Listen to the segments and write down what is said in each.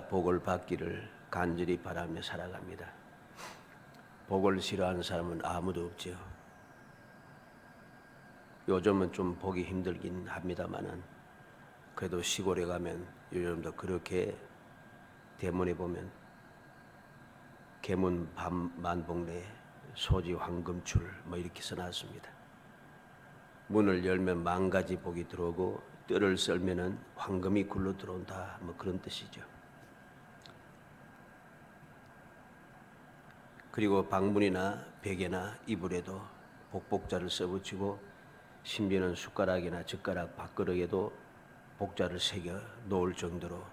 복을 받기를 간절히 바라며 살아갑니다. 복을 싫어하는 사람은 아무도 없지요. 요즘은 좀 보기 힘들긴 합니다만은 그래도 시골에 가면 요즘도 그렇게 대문에 보면 계문 만복래 소지 황금출 뭐 이렇게 써놨습니다. 문을 열면 만가지 복이 들어오고 뜰을 썰면은 황금이 굴러 들어온다 뭐 그런 뜻이죠. 그리고 방문이나 베개나 이불에도 복복자를 써붙이고 심지어는 숟가락이나 젓가락 밥그릇에도 복자를 새겨 놓을 정도로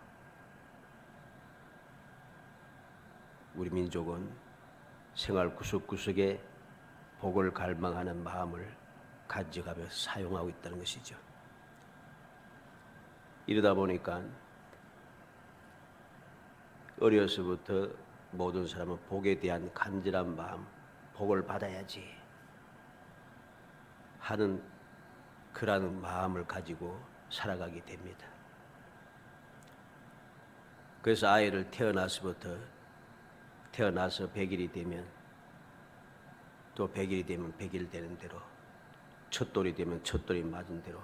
우리 민족은 생활 구석구석에 복을 갈망하는 마음을 가져가며 사용하고 있다는 것이죠. 이러다 보니까 어려서부터 모든 사람은 복에 대한 간절한 마음, 복을 받아야지 하는 그러한 마음을 가지고 살아가게 됩니다. 그래서 아이를 태어나서 100일이 되면 또 100일이 되면 100일 되는 대로 첫돌이 되면 첫돌이 맞은 대로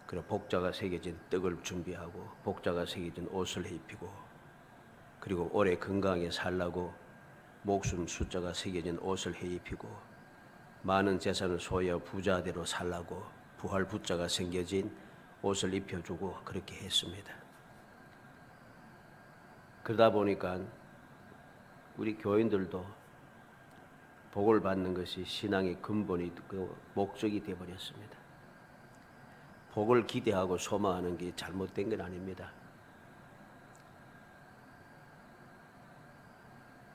그리고 복자가 새겨진 떡을 준비하고 복자가 새겨진 옷을 입히고 그리고 오래 건강하게 살라고 목숨 숫자가 새겨진 옷을 입히고 많은 재산을 소유하여 부자대로 살라고 부활 부자가 새겨진 옷을 입혀주고 그렇게 했습니다. 그러다 보니까 우리 교인들도 복을 받는 것이 신앙의 근본이 그 목적이 되어버렸습니다. 복을 기대하고 소망하는 게 잘못된 건 아닙니다.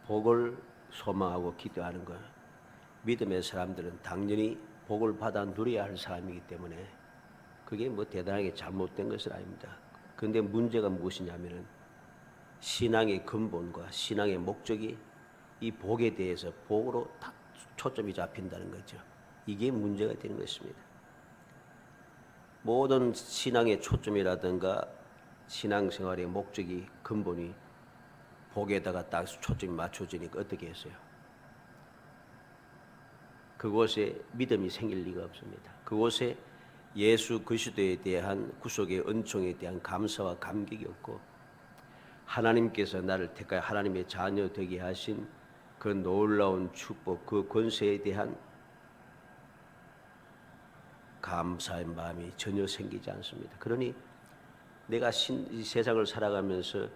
복을 소망하고 기대하는 것, 믿음의 사람들은 당연히 복을 받아 누려야 할 사람이기 때문에 그게 뭐 대단하게 잘못된 것은 아닙니다. 그런데 문제가 무엇이냐면은 신앙의 근본과 신앙의 목적이 이 복에 대해서 복으로 다 초점이 잡힌다는 거죠. 이게 문제가 되는 것입니다. 모든 신앙의 초점이라든가 신앙생활의 목적이 근본이 복에다가 딱 초점이 맞춰지니까 어떻게 했어요? 그곳에 믿음이 생길 리가 없습니다. 그곳에 예수 그리스도에 대한 구속의 은총에 대한 감사와 감격이 없고 하나님께서 나를 택하여 하나님의 자녀 되게 하신 그 놀라운 축복, 그 권세에 대한 감사의 마음이 전혀 생기지 않습니다. 그러니 내가 이 세상을 살아가면서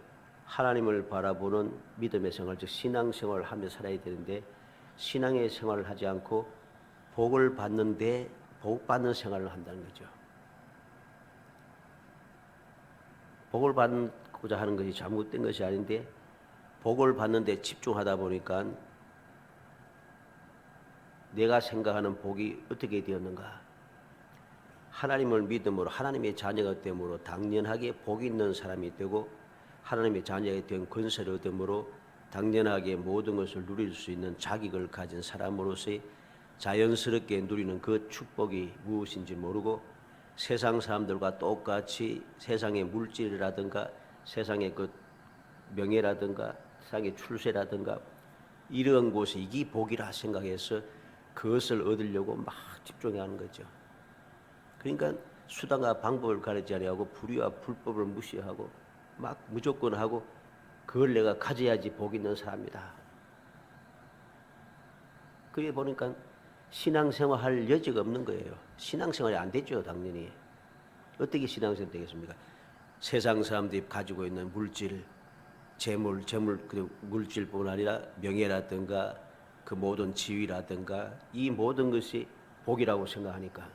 하나님을 바라보는 믿음의 생활, 즉 신앙생활을 하며 살아야 되는데 신앙의 생활을 하지 않고 복을 받는데 복받는 생활을 한다는 거죠. 복을 받고자 하는 것이 잘못된 것이 아닌데 복을 받는데 집중하다 보니까 내가 생각하는 복이 어떻게 되었는가? 하나님을 믿음으로 하나님의 자녀가 됨으로 당연하게 복이 있는 사람이 되고 하나님의 자녀가 된 권세를 얻음으로 당연하게 모든 것을 누릴 수 있는 자격을 가진 사람으로서의 자연스럽게 누리는 그 축복이 무엇인지 모르고 세상 사람들과 똑같이 세상의 물질이라든가 세상의 그 명예라든가 세상의 출세라든가 이런 곳에 이게 복이라 생각해서 그것을 얻으려고 막 집중하는 거죠. 그러니까 수단과 방법을 가리지 아니하고 불의와 불법을 무시하고 막 무조건 하고 그걸 내가 가져야지 복 있는 사람이다. 그래 보니까 신앙생활 할 여지가 없는 거예요. 신앙생활이 안 됐죠, 당연히. 어떻게 신앙생활 되겠습니까? 세상 사람들이 가지고 있는 물질, 재물, 그 물질뿐 아니라 명예라든가 그 모든 지위라든가 이 모든 것이 복이라고 생각하니까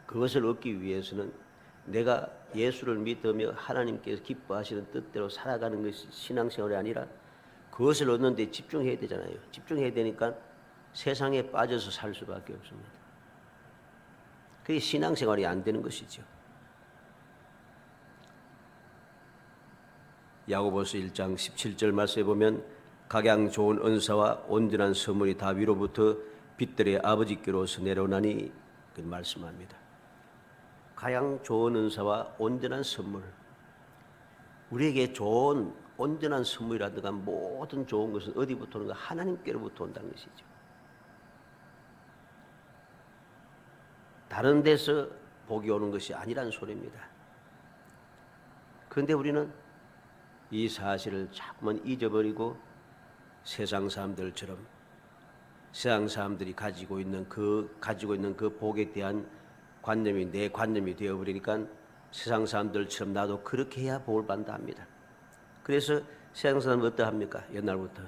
그것을 얻기 위해서는 내가 예수를 믿으며 하나님께서 기뻐하시는 뜻대로 살아가는 것이 신앙생활이 아니라 그것을 얻는 데 집중해야 되잖아요. 집중해야 되니까 세상에 빠져서 살 수밖에 없습니다. 그게 신앙생활이 안 되는 것이죠. 야고보서 1장 17절 말씀에 보면 각양 좋은 은사와 온전한 선물이 다 위로부터 빛들의 아버지께로서 내려오나니 그 말씀합니다. 가장 좋은 은사와 온전한 선물. 우리에게 좋은 온전한 선물이라든가 모든 좋은 것은 어디부터 오는가? 하나님께로부터 온다는 것이죠. 다른 데서 복이 오는 것이 아니라는 소리입니다. 그런데 우리는 이 사실을 자꾸만 잊어버리고 세상 사람들처럼 세상 사람들이 가지고 있는 그 복에 대한 관념이 내 관념이 되어버리니까 세상 사람들처럼 나도 그렇게 해야 복을 받는다 합니다. 그래서 세상 사람은 어떠합니까? 옛날부터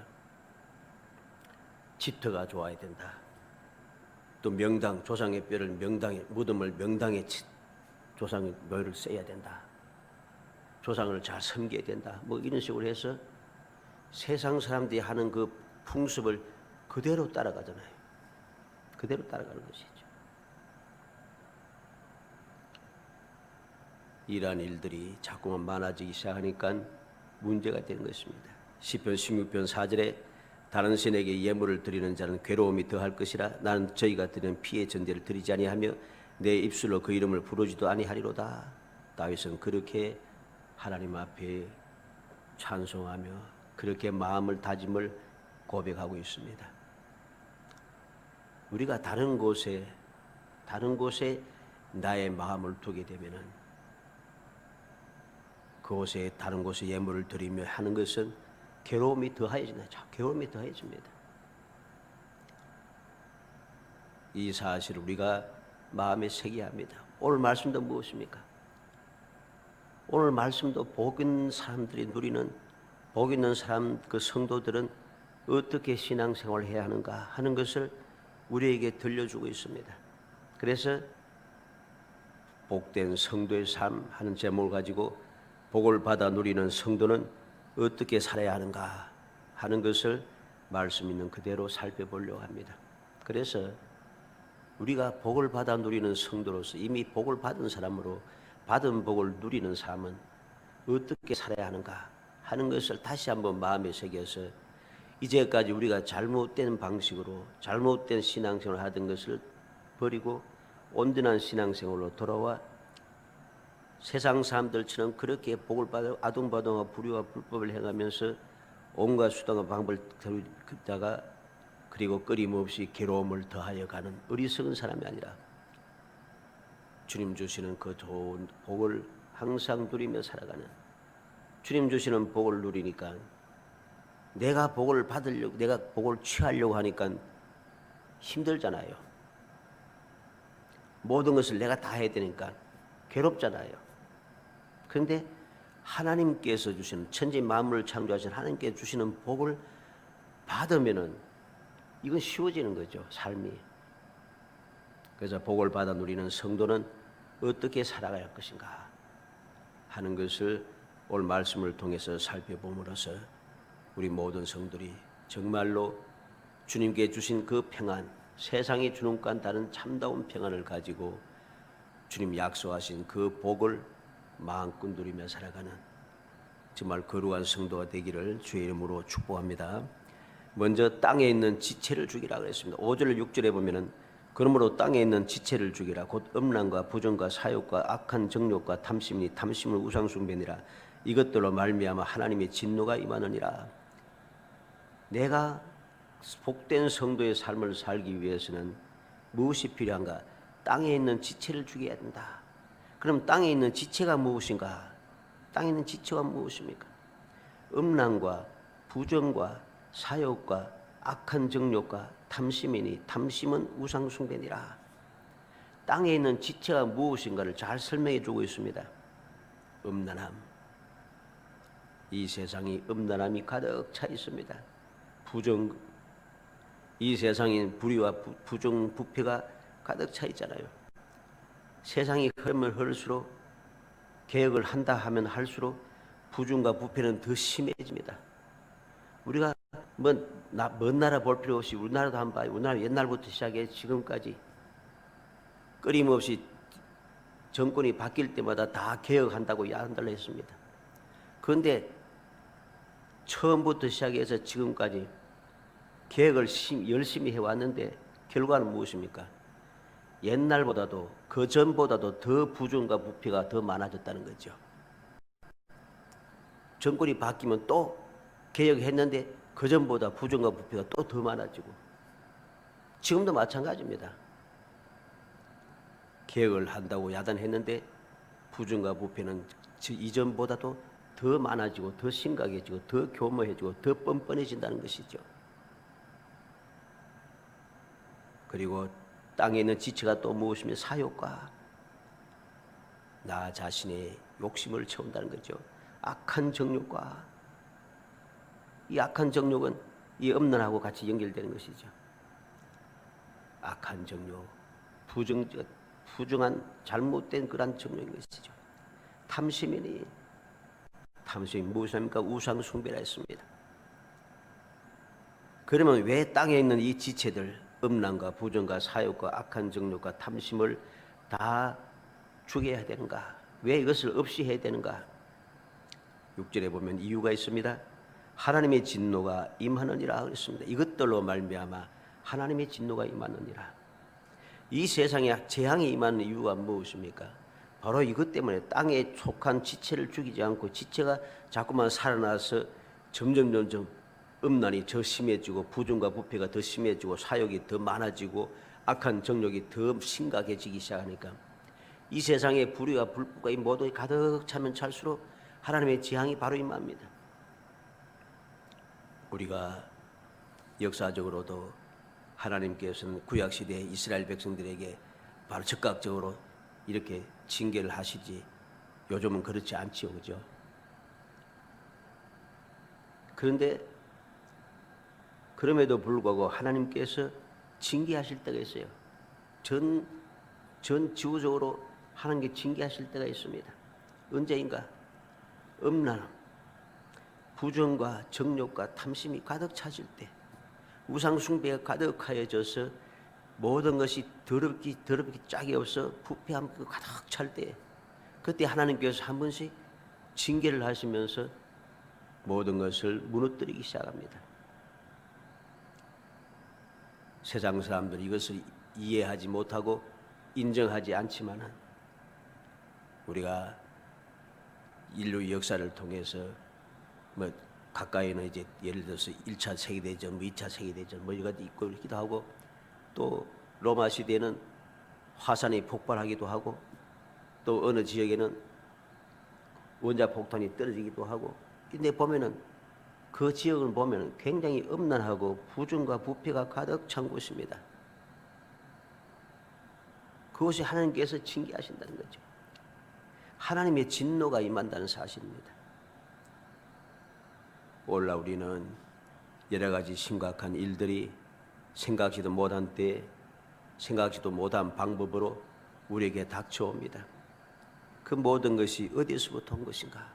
집터가 좋아야 된다. 또 명당, 조상의 뼈를 명당에, 무덤을 명당에 조상의 묘를 써야 된다. 조상을 잘 섬겨야 된다. 뭐 이런 식으로 해서 세상 사람들이 하는 그 풍습을 그대로 따라가잖아요. 그대로 따라가는 것이죠. 이러한 일들이 자꾸만 많아지기 시작하니까 문제가 되는 것입니다. 시편 16편 4절에 다른 신에게 예물을 드리는 자는 괴로움이 더할 것이라. 나는 저희가 드리는 피의 전제를 드리지 아니하며 내 입술로 그 이름을 부르지도 아니하리로다. 다윗은 그렇게 하나님 앞에 찬송하며 그렇게 마음을 다짐을 고백하고 있습니다. 우리가 다른 곳에 나의 마음을 두게 되면은 그곳에 다른 곳에 예물을 드리며 하는 것은 괴로움이 더해집니다. 괴로움이 더해집니다. 이 사실을 우리가 마음에 새겨야 합니다. 오늘 말씀도 무엇입니까? 오늘 말씀도 복 있는 사람들이 누리는 복 있는 사람 그 성도들은 어떻게 신앙생활을 해야 하는가 하는 것을 우리에게 들려주고 있습니다. 그래서 복된 성도의 삶 하는 제목을 가지고 복을 받아 누리는 성도는 어떻게 살아야 하는가 하는 것을 말씀 있는 그대로 살펴보려고 합니다. 그래서 우리가 복을 받아 누리는 성도로서 이미 복을 받은 사람으로 받은 복을 누리는 삶은 어떻게 살아야 하는가 하는 것을 다시 한번 마음에 새겨서 이제까지 우리가 잘못된 방식으로 잘못된 신앙생활을 하던 것을 버리고 온전한 신앙생활로 돌아와 세상 사람들처럼 그렇게 복을 받아 아둥바둥하고 불의와 불법을 행하면서 온갖 수단과 방법을 듣다가 그리고 끊임없이 괴로움을 더하여 가는 어리석은 사람이 아니라 주님 주시는 그 좋은 복을 항상 누리며 살아가는 주님 주시는 복을 누리니까 내가 복을 받으려고 내가 복을 취하려고 하니까 힘들잖아요. 모든 것을 내가 다 해야 되니까 괴롭잖아요. 그런데 하나님께서 주시는 천지 만물을 창조하신 하나님께서 주시는 복을 받으면은 이건 쉬워지는 거죠, 삶이. 그래서 복을 받아 누리는 성도는 어떻게 살아가야 할 것인가 하는 것을 오늘 말씀을 통해서 살펴봄으로써 우리 모든 성들이 정말로 주님께 주신 그 평안, 세상이 주는 것과는 다른 참다운 평안을 가지고 주님 약속하신 그 복을 마음껏 누리며 살아가는 정말 거룩한 성도가 되기를 주의 이름으로 축복합니다. 먼저 땅에 있는 지체를 죽이라 그랬습니다. 5절 6절에 보면은 그러므로 땅에 있는 지체를 죽이라. 곧 음란과 부정과 사욕과 악한 정욕과 탐심이 탐심을 우상숭배니라. 이것들로 말미암아 하나님의 진노가 임하느니라. 내가 복된 성도의 삶을 살기 위해서는 무엇이 필요한가? 땅에 있는 지체를 죽여야 된다. 그럼 땅에 있는 지체가 무엇인가? 땅에 있는 지체가 무엇입니까? 음란과 부정과 사욕과 악한 정욕과 탐심이니 탐심은 우상숭배니라. 땅에 있는 지체가 무엇인가를 잘 설명해 주고 있습니다. 음란함. 이 세상이 음란함이 가득 차 있습니다. 부정, 이 세상에 불의와 부정, 부패가 가득 차 있잖아요. 세상이 흐르면 흐를수록 개혁을 한다 하면 할수록 부정과 부패는 더 심해집니다. 우리가 먼 나라 볼 필요 없이 우리나라도 한번 봐요. 우리나라 옛날부터 시작해 지금까지 끊임없이 정권이 바뀔 때마다 다 개혁한다고 야한달로 했습니다. 그런데 처음부터 시작해서 지금까지 개혁을 열심히 해왔는데 결과는 무엇입니까? 옛날보다도 그 전보다도 더 부정과 부패가 더 많아졌다는 거죠. 정권이 바뀌면 또 개혁했는데 그전보다 부정과 부패가 또 더 많아지고, 지금도 마찬가지입니다. 개혁을 한다고 야단했는데 부정과 부패는 이전보다도 더 많아지고 더 심각해지고 더 교모해지고 더 뻔뻔해진다는 것이죠. 그리고 땅에 있는 지체가 또 무엇이며 사욕과 나 자신의 욕심을 채운다는 거죠. 악한 정욕과, 이 악한 정욕은 이 음란하고 같이 연결되는 것이죠. 악한 정욕, 부정한 잘못된 그런 정욕인 것이죠. 탐심이 무엇입니까? 우상 숭배라 했습니다. 그러면 왜 땅에 있는 이 지체들, 음란과 부정과 사욕과 악한 정욕과 탐심을 다 죽여야 되는가? 왜 이것을 없이 해야 되는가? 6절에 보면 이유가 있습니다. 하나님의 진노가 임하느니라 그랬습니다. 이것들로 말미암아 하나님의 진노가 임하느니라. 이 세상에 재앙이 임하는 이유가 무엇입니까? 바로 이것 때문에 땅에 속한 지체를 죽이지 않고 지체가 자꾸만 살아나서 점점 음란이 더 심해지고 부정과 부패가 더 심해지고 사욕이 더 많아지고 악한 정욕이 더 심각해지기 시작하니까 이 세상에 불의와 불법과 이 모든 가득 차면 찰수록 하나님의 재앙이 바로 임합니다. 우리가 역사적으로도 하나님께서는 구약시대의 이스라엘 백성들에게 바로 즉각적으로 이렇게 징계를 하시지 요즘은 그렇지 않지요, 그죠? 그런데 그럼에도 불구하고 하나님께서 징계하실 때가 있어요. 전 지구적으로 하나님께 징계하실 때가 있습니다. 언제인가? 음란, 부정과 정욕과 탐심이 가득 차질 때, 우상 숭배가 가득하여져서 모든 것이 더럽기 짝이 없어 부패함 가득 찰 때, 그때 하나님께서 한 번씩 징계를 하시면서 모든 것을 무너뜨리기 시작합니다. 세상 사람들이 이것을 이해하지 못하고 인정하지 않지만은 우리가 인류 역사를 통해서 뭐 가까이는 이제 예를 들어서 1차 세계대전, 2차 세계대전 뭐 이거 있고 있기도 하고, 또 로마 시대에는 화산이 폭발하기도 하고, 또 어느 지역에는 원자폭탄이 떨어지기도 하고, 근데 보면은 그 지역을 보면 굉장히 음란하고 부정과 부패가 가득 찬 곳입니다. 그것이 하나님께서 징계하신다는 거죠. 하나님의 진노가 임한다는 사실입니다. 오늘날 우리는 여러 가지 심각한 일들이 생각지도 못한 때, 생각지도 못한 방법으로 우리에게 닥쳐옵니다. 그 모든 것이 어디서부터 온 것인가?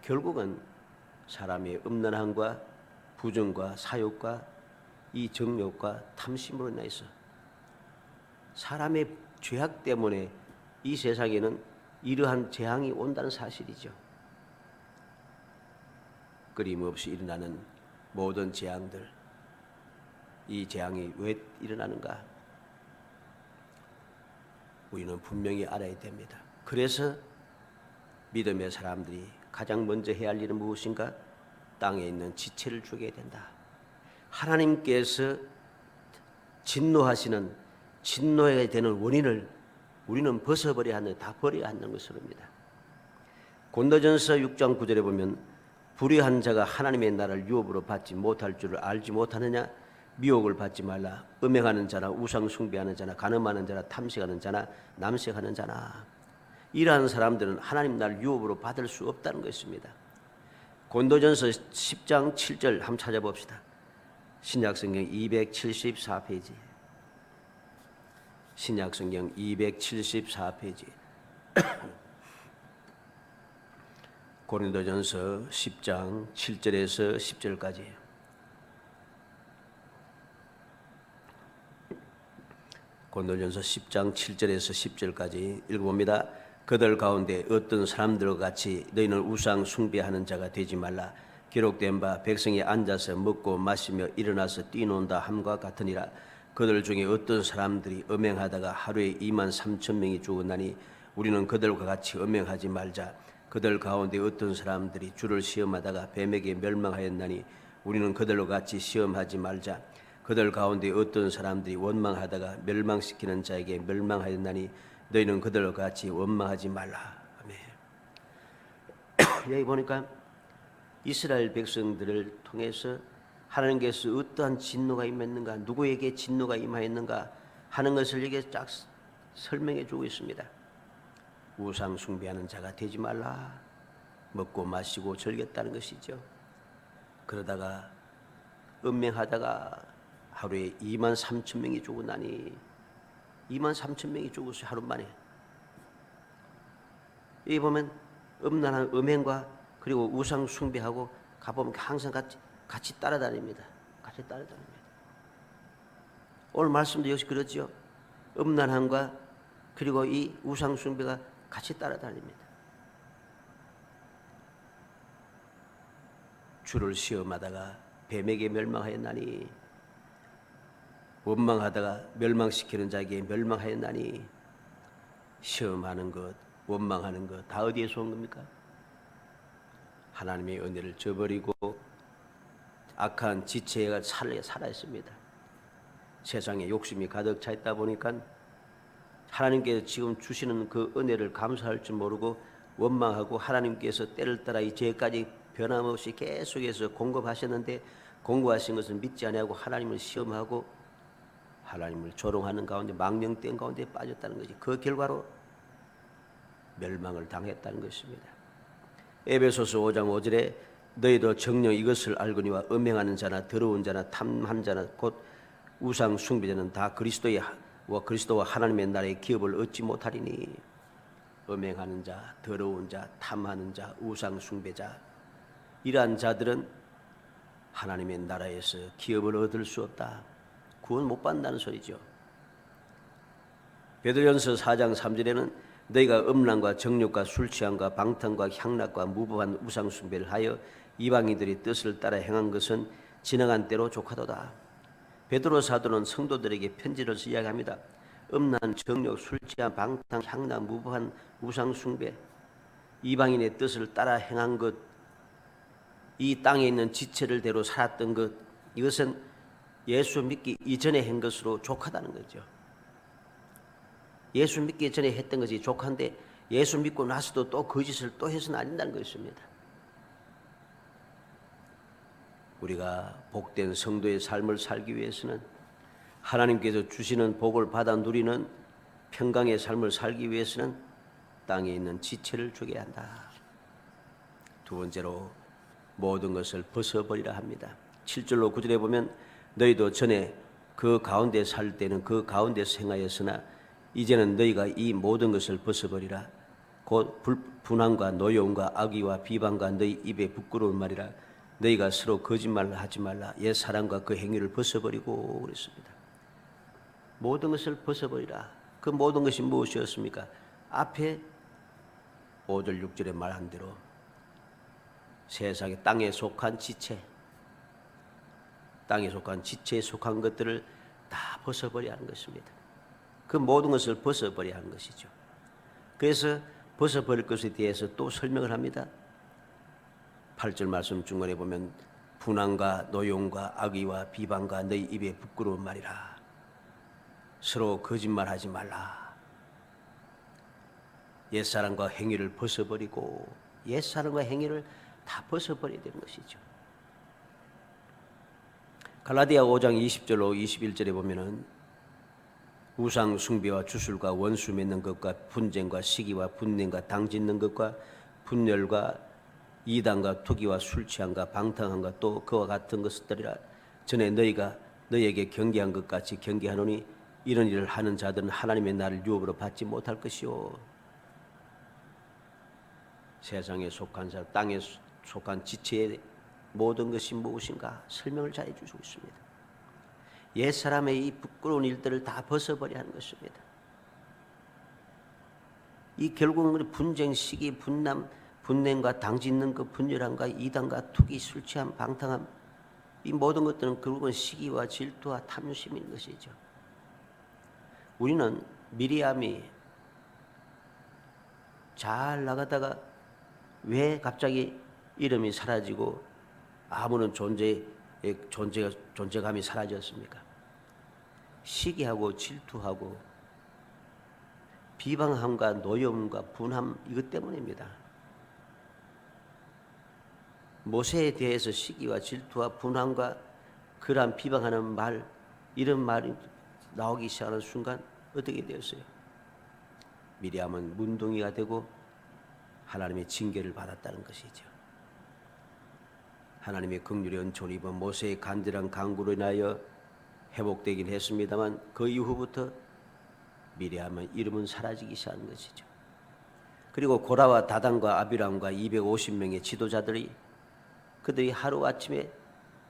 결국은 사람의 음란함과 부정과 사욕과 이 정욕과 탐심으로 인해서 사람의 죄악 때문에 이 세상에는 이러한 재앙이 온다는 사실이죠. 끊임없이 일어나는 모든 재앙들, 이 재앙이 왜 일어나는가? 우리는 분명히 알아야 됩니다. 그래서 믿음의 사람들이 가장 먼저 해야 할 일은 무엇인가? 땅에 있는 지체를 죽여야 된다. 하나님께서 진노하시는, 진노해야 되는 원인을 우리는 벗어버려야 하는, 다 버려야 하는 것입니다. 고린도전서 6장 9절에 보면 불의한 자가 하나님의 나라를 유업으로 받지 못할 줄을 알지 못하느냐? 미혹을 받지 말라. 음행하는 자나 우상 숭배하는 자나 간음하는 자나 탐색하는 자나 남색하는 자나, 이러한 사람들은 하나님 나라를 유업으로 받을 수 없다는 것입니다. 고린도전서 10장 7절 한번 찾아봅시다. 신약성경 274페이지. 신약성경 274페이지. 고린도전서 10장 7절에서 10절까지. 고린도전서 10장 7절에서 10절까지 읽어봅니다. 그들 가운데 어떤 사람들과 같이 너희는 우상 숭배하는 자가 되지 말라. 기록된 바 백성이 앉아서 먹고 마시며 일어나서 뛰논다 함과 같으니라. 그들 중에 어떤 사람들이 음행하다가 하루에 23,000명이 죽었나니 우리는 그들과 같이 음행하지 말자. 그들 가운데 어떤 사람들이 주를 시험하다가 뱀에게 멸망하였나니 우리는 그들로 같이 시험하지 말자. 그들 가운데 어떤 사람들이 원망하다가 멸망시키는 자에게 멸망하였나니 너희는 그들로 같이 원망하지 말라. 아멘. 여기 보니까 이스라엘 백성들을 통해서 하나님께서 어떠한 진노가 임했는가, 누구에게 진노가 임하였는가 하는 것을 이게 쫙 설명해 주고 있습니다. 우상 숭배하는 자가 되지 말라. 먹고 마시고 즐겼다는 것이죠. 그러다가 음행하다가 하루에 23,000명이 죽었나니 23,000명이 죽었어요. 하루 만에. 여기 보면 음란한 음행과 그리고 우상 숭배하고 가보면 항상 같이 따라다닙니다. 같이 따라다닙니다. 오늘 말씀도 역시 그렇죠. 음란함과 그리고 이 우상 숭배가 같이 따라다닙니다. 주를 시험하다가 뱀에게 멸망하였나니 원망하다가 멸망시키는 자에게 멸망하였나니 시험하는 것, 원망하는 것 다 어디에서 온 겁니까? 하나님의 은혜를 저버리고 악한 지체가 살아있습니다. 세상에 욕심이 가득 차 있다 보니까 하나님께서 지금 주시는 그 은혜를 감사할 줄 모르고 원망하고 하나님께서 때를 따라 이 죄까지 변함없이 계속해서 공급하셨는데 공급하신 것을 믿지 아니하고 하나님을 시험하고 하나님을 조롱하는 가운데 망령된 가운데 빠졌다는 것이 그 결과로 멸망을 당했다는 것입니다. 에베소서 5장 5절에 너희도 정녕 이것을 알거니와 음행하는 자나 더러운 자나 탐한 자나 곧 우상 숭배자는 다 그리스도와 하나님의 나라의 기업을 얻지 못하리니 음행하는 자, 더러운 자, 탐하는 자, 우상 숭배자 이러한 자들은 하나님의 나라에서 기업을 얻을 수 없다. 구원 못 받는다는 소리죠. 베드로전서 4장 3절에는 너희가 음란과 정욕과 술 취함과 방탕과 향락과 무부한 우상 숭배를 하여 이방인들의 뜻을 따라 행한 것은 지나간 때로 족하도다. 베드로 사도는 성도들에게 편지를 이야기합니다. 음란, 정욕, 술 취함, 방탕, 향락, 무부한 우상 숭배, 이방인의 뜻을 따라 행한 것, 이 땅에 있는 지체를 대로 살았던 것, 이것은 예수 믿기 이전에 한 것으로 족하다는 거죠. 예수 믿기 전에 했던 것이 족한데 예수 믿고 나서도 또 그 짓을 또 해서는 안 된다는 것입니다. 우리가 복된 성도의 삶을 살기 위해서는 하나님께서 주시는 복을 받아 누리는 평강의 삶을 살기 위해서는 땅에 있는 지체를 죽여야 한다. 두 번째로 모든 것을 벗어버리라 합니다. 7절로 9절에 보면 너희도 전에 그 가운데 살 때는 그 가운데서 행하였으나 이제는 너희가 이 모든 것을 벗어버리라. 곧 분함과 노여움과 악의와 비방과 너희 입에 부끄러운 말이라. 너희가 서로 거짓말을 하지 말라. 옛 사랑과 그 행위를 벗어버리고 그랬습니다. 모든 것을 벗어버리라. 그 모든 것이 무엇이었습니까? 앞에 5절 6절에 말한 대로 세상에 땅에 속한 지체, 땅에 속한 지체에 속한 것들을 다 벗어버려야 하는 것입니다. 그 모든 것을 벗어버려야 하는 것이죠. 그래서 벗어버릴 것에 대해서 또 설명을 합니다. 8절 말씀 중간에 보면 분함과 노용과 악의와 비방과 너희 입에 부끄러운 말이라. 서로 거짓말하지 말라. 옛사람과 행위를 벗어버리고 옛사람과 행위를 다 벗어버려야 되는 것이죠. 갈라디아 5장 20절로 21절에 보면은 우상 숭배와 주술과 원수 맺는 것과 분쟁과 시기와 분냄과 당짓는 것과 분열과 이단과 투기와 술 취함과 방탕함과 또 그와 같은 것들이라. 전에 너희가 너희에게 경계한 것 같이 경계하노니 이런 일을 하는 자들은 하나님의 나를 유업으로 받지 못할 것이요. 세상에 속한 자, 땅에 속한 지체의 모든 것이 무엇인가 설명을 잘 해주시고 있습니다. 옛사람의 이 부끄러운 일들을 다 벗어버려야 하는 것입니다. 이 결국은 분쟁, 시기, 분남, 분냄과 당짓는 그 분열함과 이단과 투기, 술 취함, 방탕함, 이 모든 것들은 결국은 시기와 질투와 탐심인 것이죠. 우리는 미리암이 잘 나가다가 왜 갑자기 이름이 사라지고 아무런 존재감이 사라졌습니까? 시기하고 질투하고 비방함과 노여움과 분함, 이것 때문입니다. 모세에 대해서 시기와 질투와 분함과 그러한 비방하는 말, 이런 말이 나오기 시작하는 순간 어떻게 되었어요? 미리암은 문둥이가 되고 하나님의 징계를 받았다는 것이죠. 하나님의 긍휼의 은총을 입은 모세의 간절한 간구로 인하여 회복되긴 했습니다만 그 이후부터 미리암의 이름은 사라지기 시작한 것이죠. 그리고 고라와 다단과 아비람과 250명의 지도자들이 그들이 하루아침에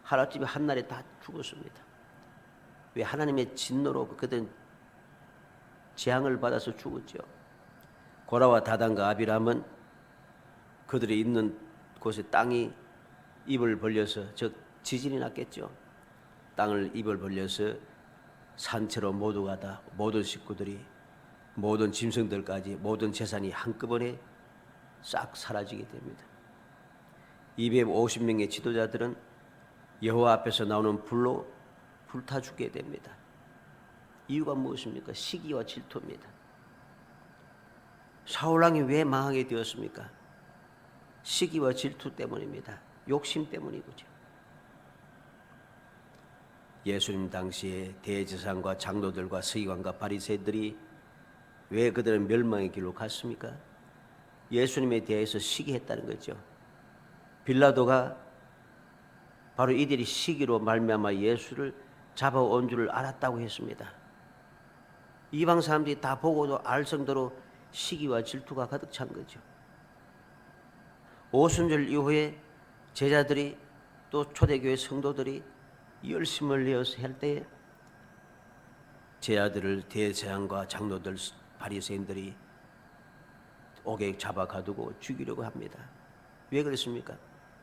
한날에 다 죽었습니다. 왜? 하나님의 진노로 그들은 재앙을 받아서 죽었죠. 고라와 다단과 아비람은 그들이 있는 곳에 땅이 입을 벌려서, 즉 지진이 났겠죠. 땅을 입을 벌려서 산채로 모두가 다, 모든 식구들이, 모든 짐승들까지, 모든 재산이 한꺼번에 싹 사라지게 됩니다. 250명의 지도자들은 여호와 앞에서 나오는 불로 불타 죽게 됩니다. 이유가 무엇입니까? 시기와 질투입니다. 사울왕이 왜 망하게 되었습니까? 시기와 질투 때문입니다. 욕심 때문이죠. 예수님 당시에 대제사장과 장로들과 서기관과 바리새인들이 왜 그들은 멸망의 길로 갔습니까? 예수님에 대해서 시기했다는 거죠. 빌라도가 바로 이들이 시기로 말미암아 예수를 잡아온 줄을 알았다고 했습니다. 이방 사람들이 다 보고도 알 정도로 시기와 질투가 가득 찬 거죠. 오순절 이후에 제자들이 또 초대교회 성도들이 열심을 내어서 할 때에 제자들을 대제사장과 장로들, 바리새인들이 옥에 잡아 가두고 죽이려고 합니다. 왜 그랬습니까?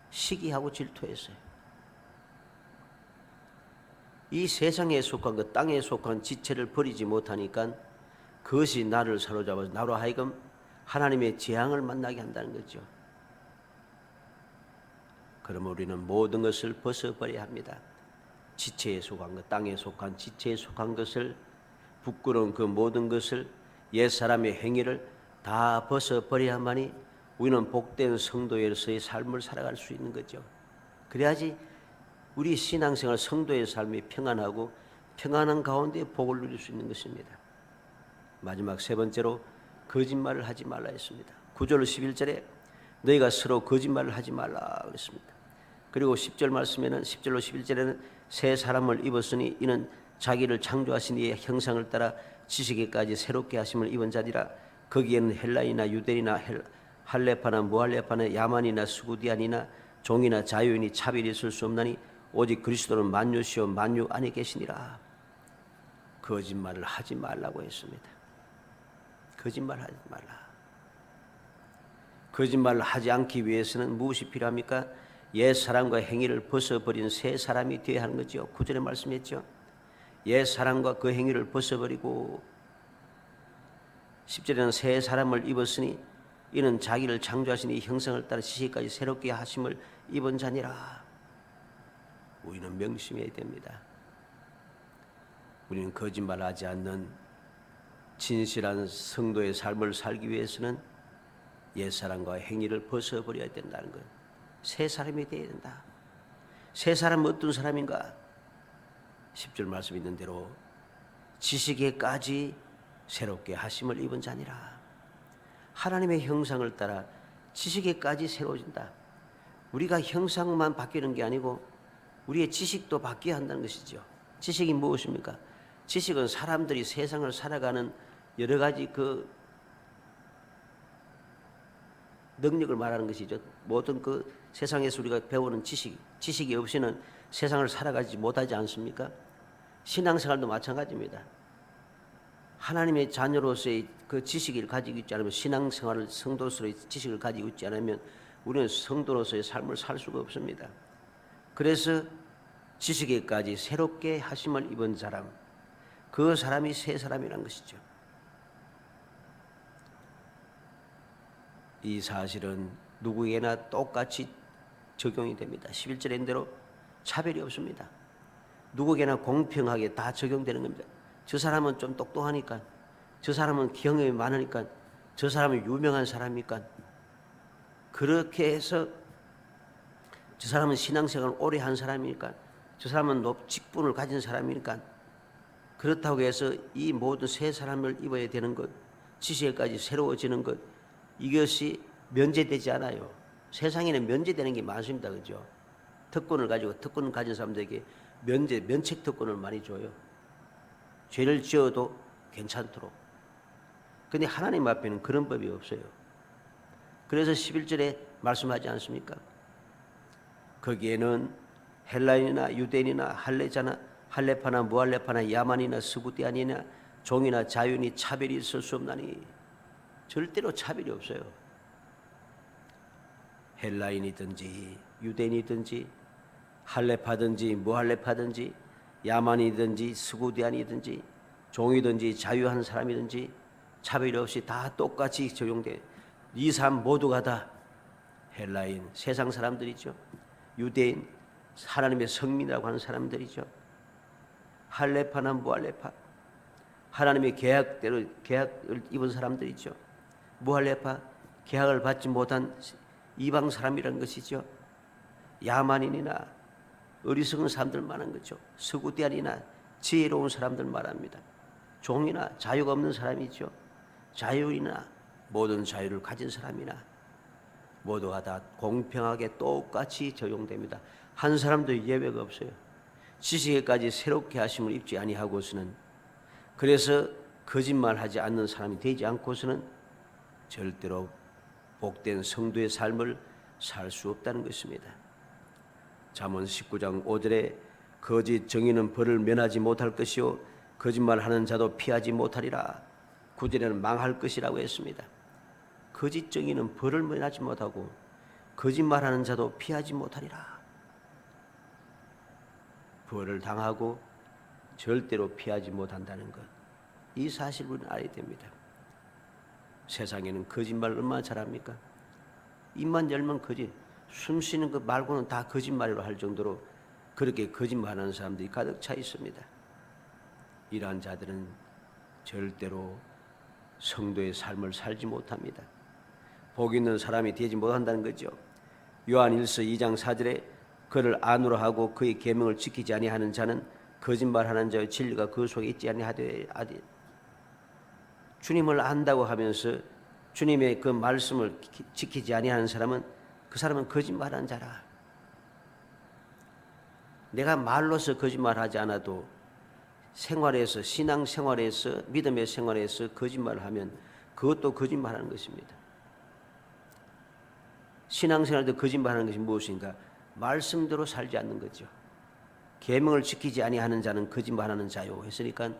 시기하고 질투했어요. 이 세상에 속한 그 땅에 속한 지체를 버리지 못하니까 그것이 나를 사로잡아서 나로 하여금 하나님의 재앙을 만나게 한다는 거죠. 그러면 우리는 모든 것을 벗어버려야 합니다. 지체에 속한 것, 땅에 속한 지체에 속한 것을, 부끄러운 그 모든 것을, 옛사람의 행위를 다 벗어버려야만이 우리는 복된 성도에서의 삶을 살아갈 수 있는 거죠. 그래야지 우리 신앙생활, 성도의 삶이 평안하고 평안한 가운데 복을 누릴 수 있는 것입니다. 마지막 세 번째로 거짓말을 하지 말라 했습니다. 9절 11절에 너희가 서로 거짓말을 하지 말라 그랬습니다. 그리고 10절 말씀에는 10절로 11절에는 새 사람을 입었으니 이는 자기를 창조하신 이의 형상을 따라 지식에까지 새롭게 하심을 입은 자니라. 거기에는 헬라이나 유대인이나 할레파나 무할레파나 야만이나 스구디안이나 종이나 자유인이 차별이 있을 수 없나니 오직 그리스도는 만유시오 만유 안에 계시니라. 거짓말을 하지 말라고 했습니다. 거짓말하지 말라. 거짓말을 하지 않기 위해서는 무엇이 필요합니까? 옛 사람과 행위를 벗어버린 새 사람이 되어야 하는 거죠. 9절에 말씀했죠. 옛 사람과 그 행위를 벗어버리고 10절에는 새 사람을 입었으니 이는 자기를 창조하신 이 형상을 따라 지식까지 새롭게 하심을 입은 자니라. 우리는 명심해야 됩니다. 우리는 거짓말하지 않는 진실한 성도의 삶을 살기 위해서는 옛사람과 행위를 벗어버려야 된다는 것. 새 사람이 되어야 된다. 새 사람은 어떤 사람인가? 10절 말씀 있는 대로 지식에까지 새롭게 하심을 입은 자니라. 하나님의 형상을 따라 지식에까지 새로워진다. 우리가 형상만 바뀌는 게 아니고 우리의 지식도 바뀌어야 한다는 것이죠. 지식이 무엇입니까? 지식은 사람들이 세상을 살아가는 여러 가지 그 능력을 말하는 것이죠. 모든 그 세상에서 우리가 배우는 지식이 없이는 세상을 살아가지 못하지 않습니까? 신앙생활도 마찬가지입니다. 하나님의 자녀로서의 그 지식을 가지고 있지 않으면, 신앙생활을 성도로서의 지식을 가지고 있지 않으면 우리는 성도로서의 삶을 살 수가 없습니다. 그래서 지식에까지 새롭게 하심을 입은 사람, 그 사람이 새 사람이라는 것이죠. 이 사실은 누구에게나 똑같이 적용이 됩니다. 11절인 대로 차별이 없습니다. 누구에게나 공평하게 다 적용되는 겁니다. 저 사람은 좀 똑똑하니까, 저 사람은 경험이 많으니까, 저 사람은 유명한 사람이니까, 그렇게 해서 저 사람은 신앙생활을 오래 한 사람이니까, 저 사람은 직분을 가진 사람이니까, 그렇다고 해서 이 모든 새 사람을 입어야 되는 것, 지식까지 새로워지는 것, 이것이 면제되지 않아요. 세상에는 면제되는 게 많습니다. 그죠? 특권을 가지고 특권을 가진 사람들에게 면책 특권을 많이 줘요. 죄를 지어도 괜찮도록. 근데 하나님 앞에는 그런 법이 없어요. 그래서 11절에 말씀하지 않습니까? 거기에는 헬라인이나 유대인이나 할례자나 할례파나 무할례파나 야만이나 스구디아니나 종이나 자유인이 차별이 있을 수 없나니, 절대로 차별이 없어요. 헬라인이든지 유대인이든지 할례파든지 무할례파든지 야만이든지 스구디안이든지 종이든지 자유한 사람이든지 차별이 없이 다 똑같이 적용돼. 이 사람 모두가 다 헬라인, 세상 사람들이죠. 유대인, 하나님의 성민이라고 하는 사람들이죠. 할례파나 무할례파, 하나님의 계약대로 계약을 입은 사람들이죠. 무할례파, 계약을 받지 못한 이방 사람이라는 것이죠. 야만인이나 어리석은 사람들 말하는 거죠. 스구디안이나 지혜로운 사람들 말합니다. 종이나 자유가 없는 사람이죠. 자유이나 모든 자유를 가진 사람이나 모두가 다 공평하게 똑같이 적용됩니다. 한 사람도 예외가 없어요. 지식에까지 새롭게 하심을 입지 아니하고서는, 그래서 거짓말하지 않는 사람이 되지 않고서는 절대로 복된 성도의 삶을 살 수 없다는 것입니다. 잠언 19장 5절에 거짓 정의는 벌을 면하지 못할 것이요 거짓말하는 자도 피하지 못하리라. 9절에는 망할 것이라고 했습니다. 거짓 정의는 벌을 면하지 못하고 거짓말하는 자도 피하지 못하리라. 벌을 당하고 절대로 피하지 못한다는 것, 이 사실을 알아야 됩니다. 세상에는 거짓말 얼마나 잘합니까? 입만 열면 거짓, 숨 쉬는 것 말고는 다 거짓말이라고 할 정도로 그렇게 거짓말하는 사람들이 가득 차 있습니다. 이러한 자들은 절대로 성도의 삶을 살지 못합니다. 복 있는 사람이 되지 못한다는 거죠. 요한 1서 2장 4절에 그를 안으로 하고 그의 계명을 지키지 아니하는 자는 거짓말하는 자의 진리가 그 속에 있지 아니하되, 주님을 안다고 하면서 주님의 그 말씀을 지키지 아니하는 사람은 그 사람은 거짓말하는 자라. 내가 말로서 거짓말하지 않아도 생활에서, 신앙 생활에서, 믿음의 생활에서 거짓말을 하면 그것도 거짓말하는 것입니다. 신앙생활도 거짓말하는 것이 무엇인가? 말씀대로 살지 않는 거죠. 계명을 지키지 아니하는 자는 거짓말하는 자요 했으니까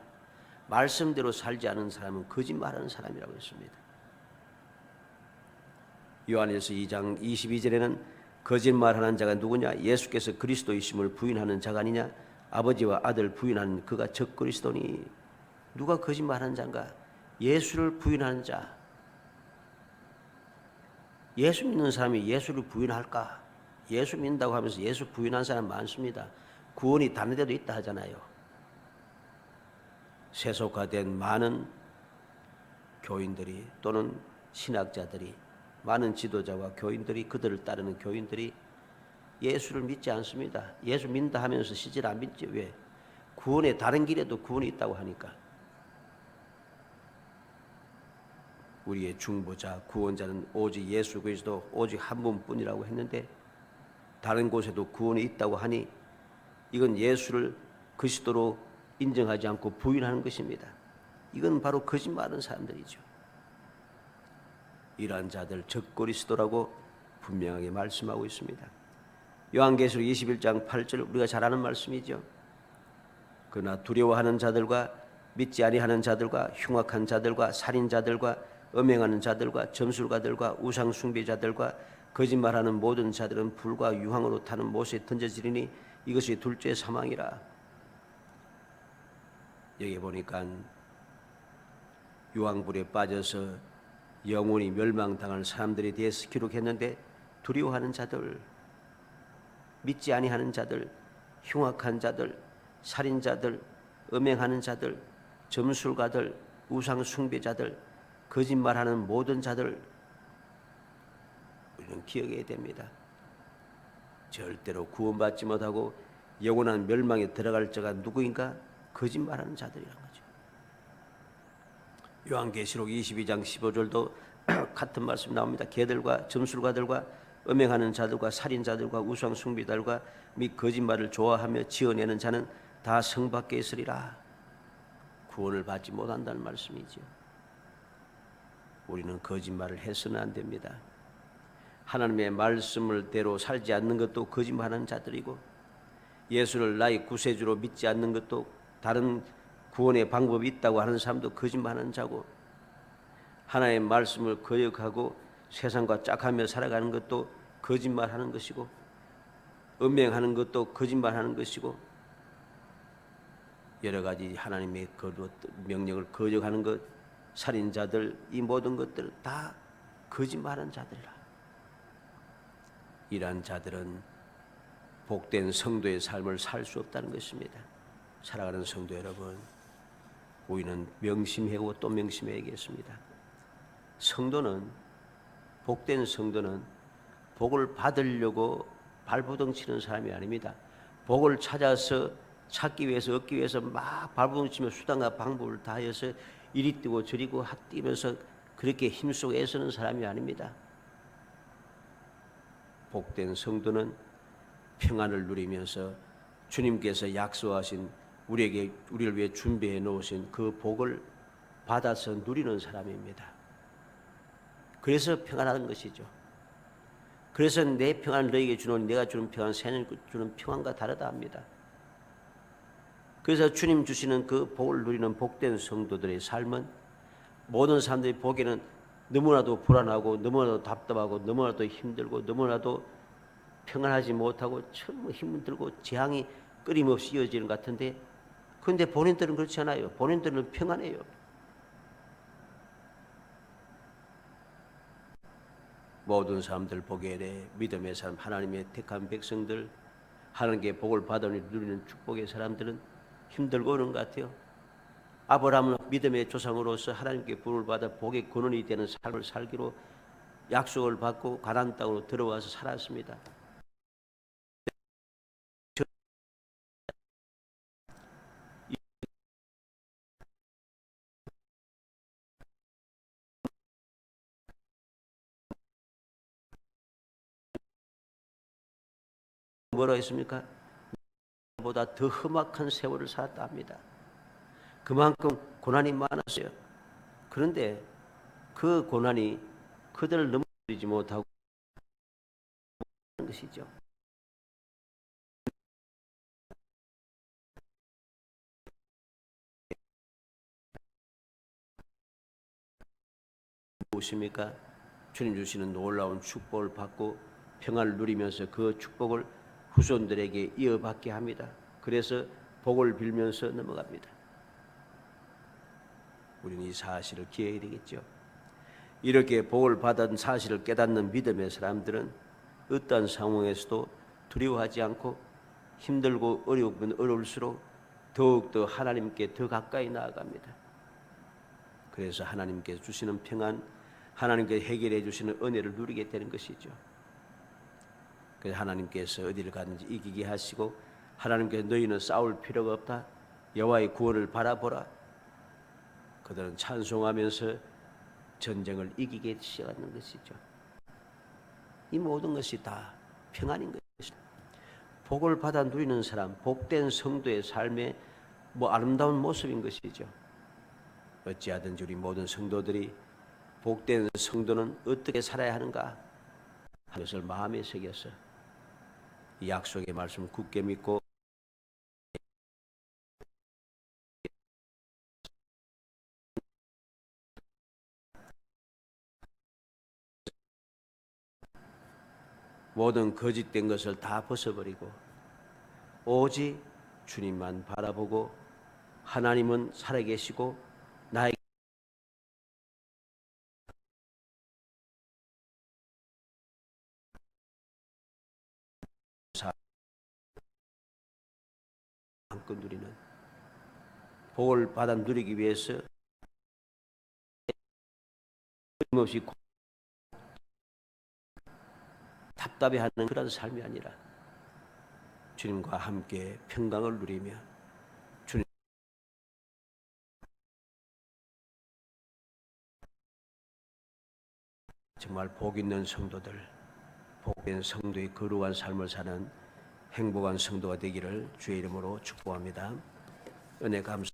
말씀대로 살지 않은 사람은 거짓말하는 사람이라고 했습니다. 요한일서 2장 22절에는 거짓말하는 자가 누구냐? 예수께서 그리스도이심을 부인하는 자가 아니냐? 아버지와 아들 부인하는 그가 적그리스도니. 누가 거짓말하는 자인가? 예수를 부인하는 자. 예수 믿는 사람이 예수를 부인할까? 예수 믿는다고 하면서 예수 부인한 사람 많습니다. 구원이 다른 데도 있다 하잖아요. 세속화된 많은 교인들이 또는 신학자들이, 많은 지도자와 교인들이, 그들을 따르는 교인들이 예수를 믿지 않습니다. 예수 믿는다 하면서 실제로 안 믿지. 왜? 구원의 다른 길에도 구원이 있다고 하니까. 우리의 중보자, 구원자는 오직 예수 그리스도, 오직 한 분뿐이라고 했는데 다른 곳에도 구원이 있다고 하니 이건 예수를 그리스도로 인정하지 않고 부인하는 것입니다. 이건 바로 거짓말하는 사람들이죠. 이러한 자들 적그리스도라고 분명하게 말씀하고 있습니다. 요한계시록 21장 8절, 우리가 잘 아는 말씀이죠. 그러나 두려워하는 자들과 믿지 아니하는 자들과 흉악한 자들과 살인자들과 음행하는 자들과 점술가들과 우상 숭배자들과 거짓말하는 모든 자들은 불과 유황으로 타는 못에 던져지리니 이것이 둘째 사망이라. 여기 보니까 유황불에 빠져서 영원히 멸망당할 사람들에 대해서 기록했는데 두려워하는 자들, 믿지 아니하는 자들, 흉악한 자들, 살인자들, 음행하는 자들, 점술가들, 우상 숭배자들, 거짓말하는 모든 자들 우리는 기억해야 됩니다. 절대로 구원받지 못하고 영원한 멸망에 들어갈 자가 누구인가? 거짓말하는 자들이란 거죠. 요한계시록 22장 15절도 같은 말씀 나옵니다. 개들과 점술가들과 음행하는 자들과 살인자들과 우상 숭배자들과 및 거짓말을 좋아하며 지어내는 자는 다 성 밖에 있으리라. 구원을 받지 못한다는 말씀이죠. 우리는 거짓말을 해서는 안 됩니다. 하나님의 말씀을 대로 살지 않는 것도 거짓말하는 자들이고, 예수를 나의 구세주로 믿지 않는 것도, 다른 구원의 방법이 있다고 하는 사람도 거짓말하는 자고, 하나님의 말씀을 거역하고 세상과 짝하며 살아가는 것도 거짓말하는 것이고, 음행하는 것도 거짓말하는 것이고, 여러 가지 하나님의 명령을 거역하는 것, 살인자들, 이 모든 것들은 다 거짓말하는 자들이라. 이러한 자들은 복된 성도의 삶을 살 수 없다는 것입니다. 사랑하는 성도 여러분, 우리는 명심하고 또 명심해야겠습니다. 성도는, 복된 성도는 복을 받으려고 발버둥 치는 사람이 아닙니다. 복을 찾기 위해서 얻기 위해서 막 발버둥 치며 수단과 방법을 다해서 이리 뛰고 저리 뛰면서 그렇게 힘쓰고 애쓰는 사람이 아닙니다. 복된 성도는 평안을 누리면서 주님께서 약속하신 우리를 위해 준비해 놓으신 그 복을 받아서 누리는 사람입니다. 그래서 평안한 것이죠. 그래서 내 평안을 너에게 주노니 내가 주는 평안 새는 주는 평안과 다르다 합니다. 그래서 주님 주시는 그 복을 누리는 복된 성도들의 삶은 모든 사람들이 보기에는 너무나도 불안하고 너무나도 답답하고 너무나도 힘들고 너무나도 평안하지 못하고 참 힘들고 재앙이 끊임없이 이어지는 것 같은데, 그런데 본인들은 그렇지 않아요. 본인들은 평안해요. 모든 사람들 보기에 믿음의 사람, 하나님의 택한 백성들, 하나님께 복을 받아 누리는 축복의 사람들은 힘들고 그런 것 같아요. 아브라함은 믿음의 조상으로서 하나님께 부름을 받아 복의 근원이 되는 삶을 살기로 약속을 받고 가나안 땅으로 들어와서 살았습니다. 뭐라 했습니까? 보다 더 험악한 세월을 살았다 합니다. 그만큼 고난이 많았어요. 그런데 그 고난이 그들을 넘어뜨리지 못하고 하는 것이죠. 무엇입니까? 주님 주시는 놀라운 축복을 받고 평안을 누리면서 그 축복을 후손들에게 이어받게 합니다. 그래서 복을 빌면서 넘어갑니다. 우리는 이 사실을 기억해야 되겠죠. 이렇게 복을 받은 사실을 깨닫는 믿음의 사람들은 어떠한 상황에서도 두려워하지 않고 힘들고 어려우면 어려울수록 더욱더 하나님께 더 가까이 나아갑니다. 그래서 하나님께서 주시는 평안, 하나님께서 해결해 주시는 은혜를 누리게 되는 것이죠. 그래서 하나님께서 어디를 가든지 이기게 하시고, 하나님께서 너희는 싸울 필요가 없다, 여호와의 구원을 바라보라, 그들은 찬송하면서 전쟁을 이기게 시작하는 것이죠. 이 모든 것이 다 평안인 것입니다. 복을 받아 누리는 사람, 복된 성도의 삶의 아름다운 모습인 것이죠. 어찌하든지 우리 모든 성도들이 복된 성도는 어떻게 살아야 하는가 하는 것을 마음에 새겨서 이 약속의 말씀을 굳게 믿고 모든 거짓된 것을 다 벗어버리고 오직 주님만 바라보고, 하나님은 살아계시고 나에게 마음껏 누리는 복을 받아 누리기 위해서 없이 답답해하는 그런 삶이 아니라 주님과 함께 평강을 누리며 주님 정말 복 있는 성도들, 복된 성도의 거룩한 삶을 사는 행복한 성도가 되기를 주의 이름으로 축복합니다. 은혜 감사.